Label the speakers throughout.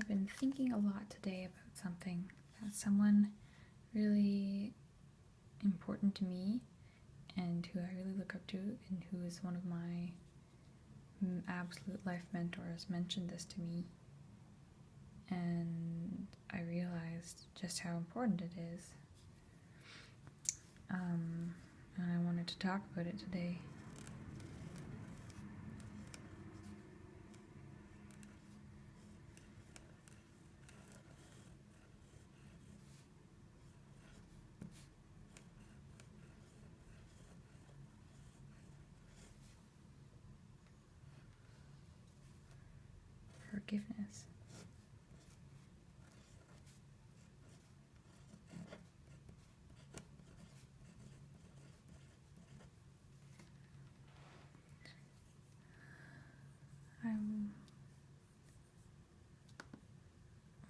Speaker 1: I've been thinking a lot today about something that someone really important to me and who I really look up to and who is one of my absolute life mentors mentioned this to me, and I realized just how important it is. And I wanted to talk about it today. Forgiveness.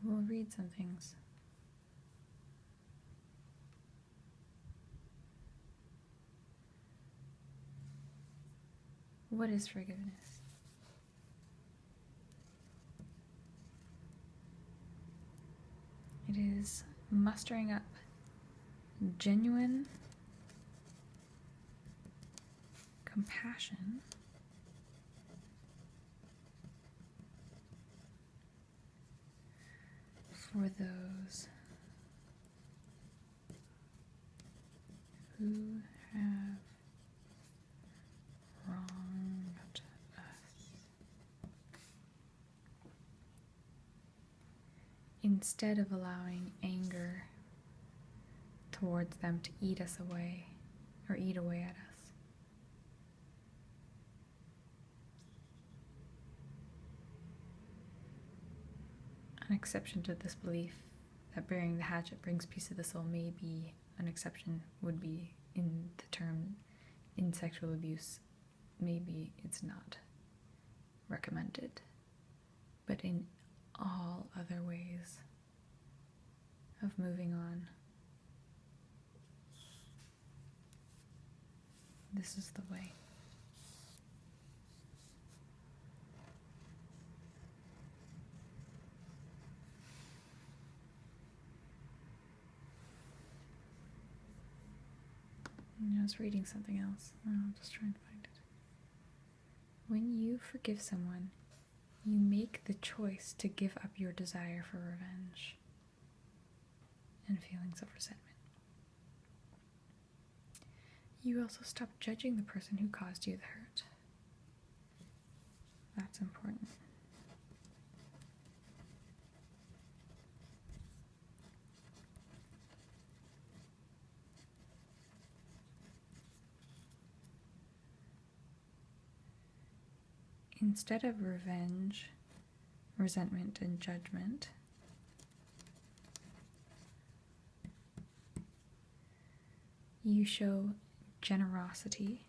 Speaker 1: We'll read some things. What is forgiveness? It is mustering up genuine compassion for those who have wronged us, instead of allowing anger towards them to eat us away or eat away at us. An exception to this belief that burying the hatchet brings peace to the soul may be an exception, would be in the term in sexual abuse. Maybe it's not recommended, but in all other ways of moving on, this is the way. I was reading something else. I'll just try and find it. When you forgive someone, you make the choice to give up your desire for revenge and feelings of resentment. You also stop judging the person who caused you the hurt. That's important. Instead of revenge, resentment, and judgment, you show generosity,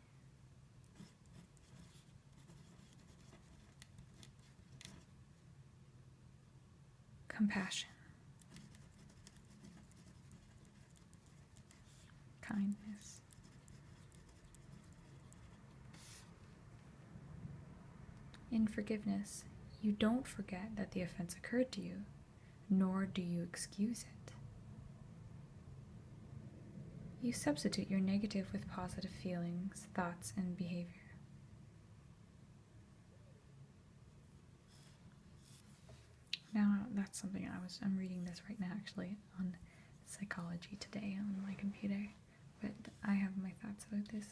Speaker 1: compassion, kindness. In forgiveness, you don't forget that the offense occurred to you, nor do you excuse it. You substitute your negative with positive feelings, thoughts, and behavior. Now, that's something I'm reading this right now actually on Psychology Today on my computer, but I have my thoughts about this.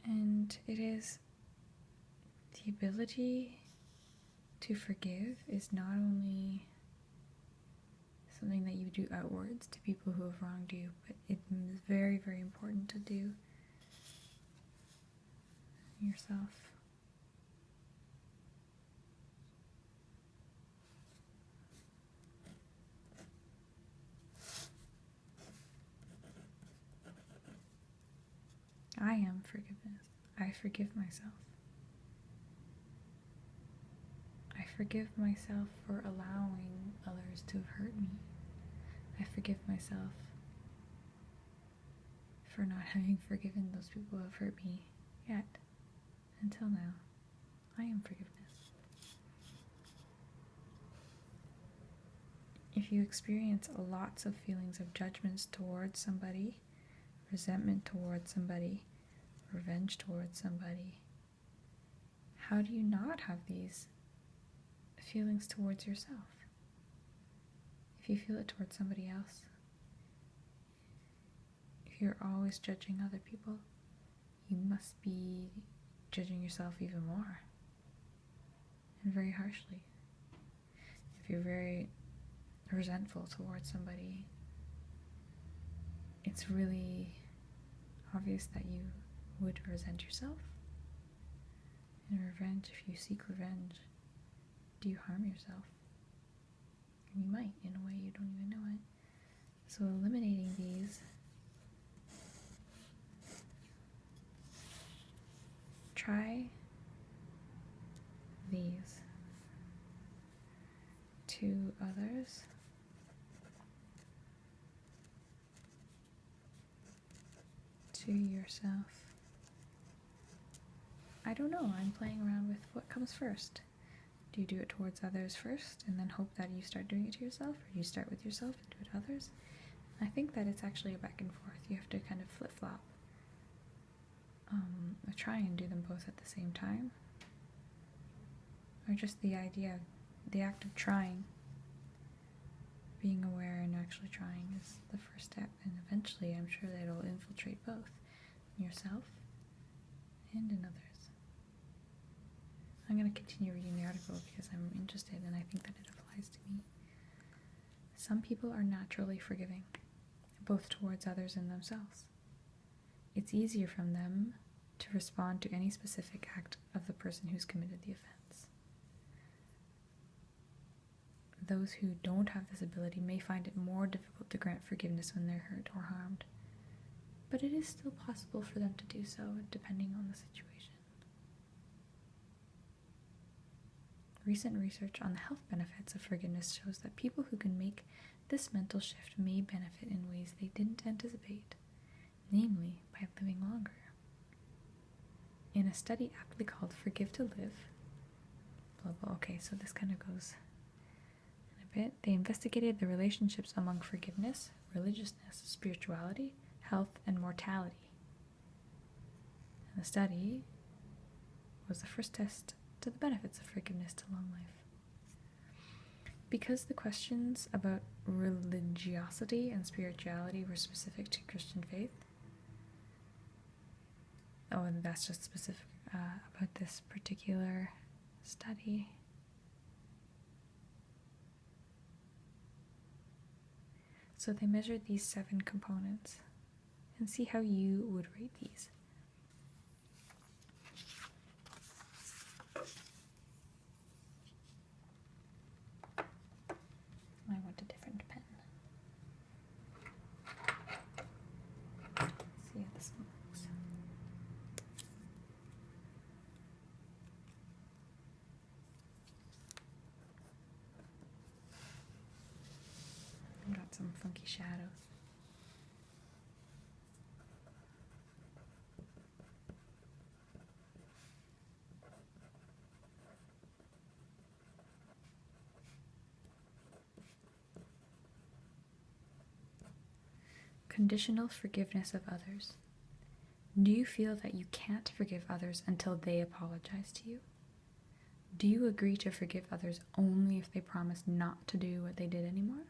Speaker 1: And it is the ability to forgive is not only something that you do outwards to people who have wronged you, but it is very, very important to do yourself. I am forgiveness. I forgive myself. I forgive myself for allowing others to have hurt me. I forgive myself for not having forgiven those people who have hurt me yet. Until now, I am forgiveness. if you experience lots of feelings of judgments towards somebody, resentment towards somebody, revenge towards somebody, how do you not have these feelings towards yourself? If you feel it towards somebody else, if you're always judging other people, you must be judging yourself even more, and very harshly. If you're very resentful towards somebody, it's really obvious that you would resent yourself. In revenge, if you seek revenge, do you harm yourself? And you might, in a way you don't even know it. So eliminating these, try these to others. To yourself. I don't know, I'm playing around with what comes first. Do you do it towards others first and then hope that you start doing it to yourself, or do you start with yourself and do it to others? I think that it's actually a back and forth. You have to kind of flip-flop. Or try and do them both at the same time. Or just the idea, the act of trying, being aware and actually trying is the first step, and eventually I'm sure that it'll infiltrate both in yourself and in others. I'm going to continue reading the article because I'm interested and I think that it applies to me. Some people are naturally forgiving, both towards others and themselves. It's easier for them to respond to any specific act of the person who's committed the offense. Those who don't have this ability may find it more difficult to grant forgiveness when they're hurt or harmed, but it is still possible for them to do so, depending on the situation. Recent research on the health benefits of forgiveness shows that people who can make this mental shift may benefit in ways they didn't anticipate, namely by living longer. In a study aptly called Forgive to Live, blah blah, okay, so this kind of goes in a bit. They investigated the relationships among forgiveness, religiousness, spirituality, health, and mortality. And the study was the first test to the benefits of forgiveness to long life. Because the questions about religiosity and spirituality were specific to Christian faith, and that's just specific about this particular study. So they measured these 7 components and see how you would rate these. I want a different pen. Let's see how this one looks. Got some funky shadows. Conditional forgiveness of others. Do you feel that you can't forgive others until they apologize to you? Do you agree to forgive others only if they promise not to do what they did anymore?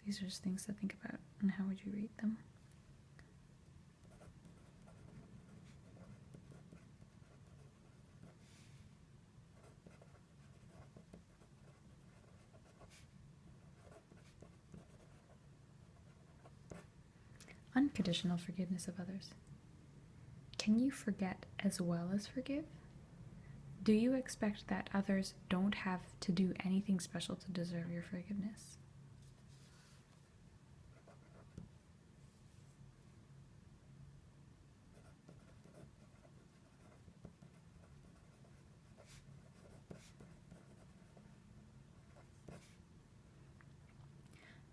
Speaker 1: These are just things to think about, and how would you rate them? Unconditional forgiveness of others. Can you forget as well as forgive? Do you expect that others don't have to do anything special to deserve your forgiveness?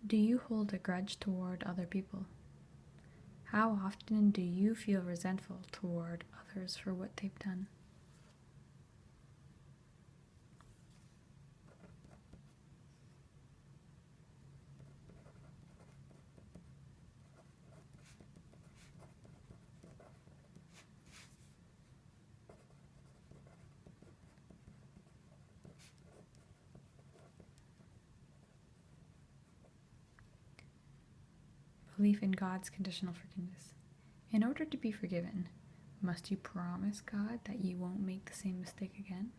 Speaker 1: Do you hold a grudge toward other people? How often do you feel resentful toward others for what they've done? belief in God's conditional forgiveness. In order to be forgiven, must you promise God that you won't make the same mistake again?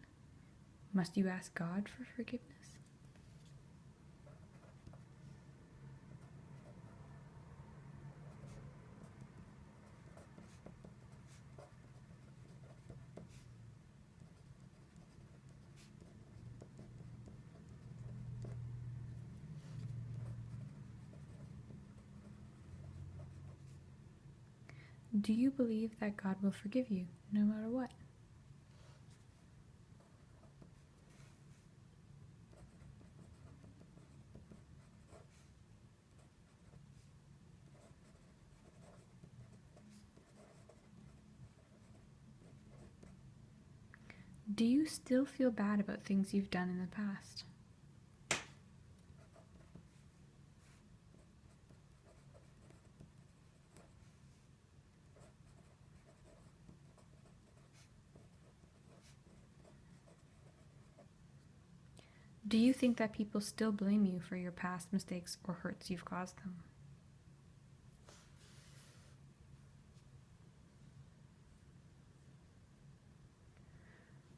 Speaker 1: Must you ask God for forgiveness? Do you believe that God will forgive you no matter what? Do you still feel bad about things you've done in the past? Do you think that people still blame you for your past mistakes or hurts you've caused them?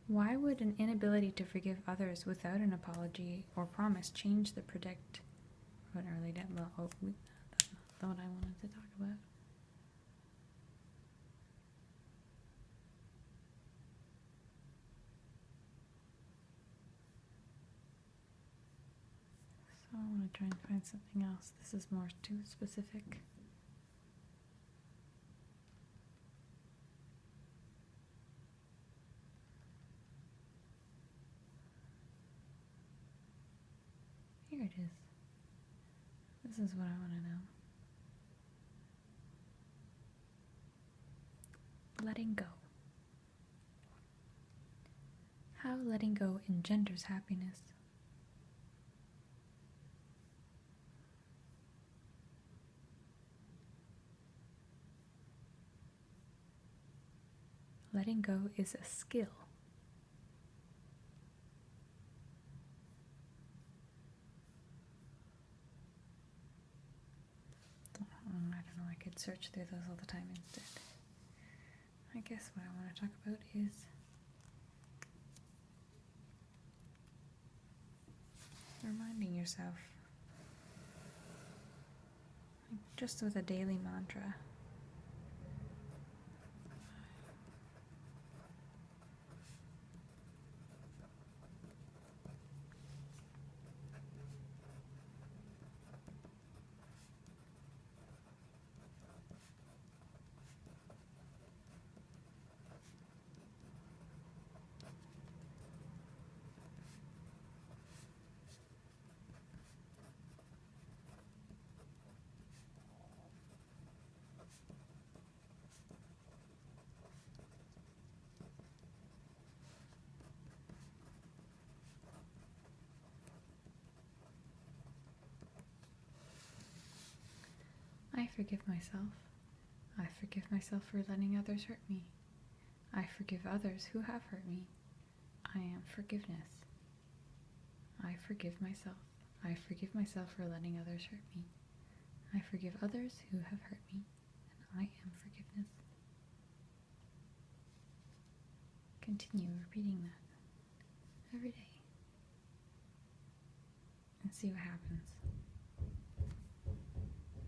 Speaker 1: Why would an inability to forgive others without an apology or promise change the predict? That's not what I wanted to talk about. So I want to try and find something else. This is more too specific. Here it is. This is what I want to know. Letting go. How letting go engenders happiness. Letting go is a skill. I don't know, I could search through those all the time instead. I guess what I want to talk about is reminding yourself, just with a daily mantra. I forgive myself. I forgive myself for letting others hurt me. I forgive others who have hurt me. I am forgiveness. I forgive myself. I forgive myself for letting others hurt me. I forgive others who have hurt me, and I am forgiveness. Continue repeating that every day and see what happens.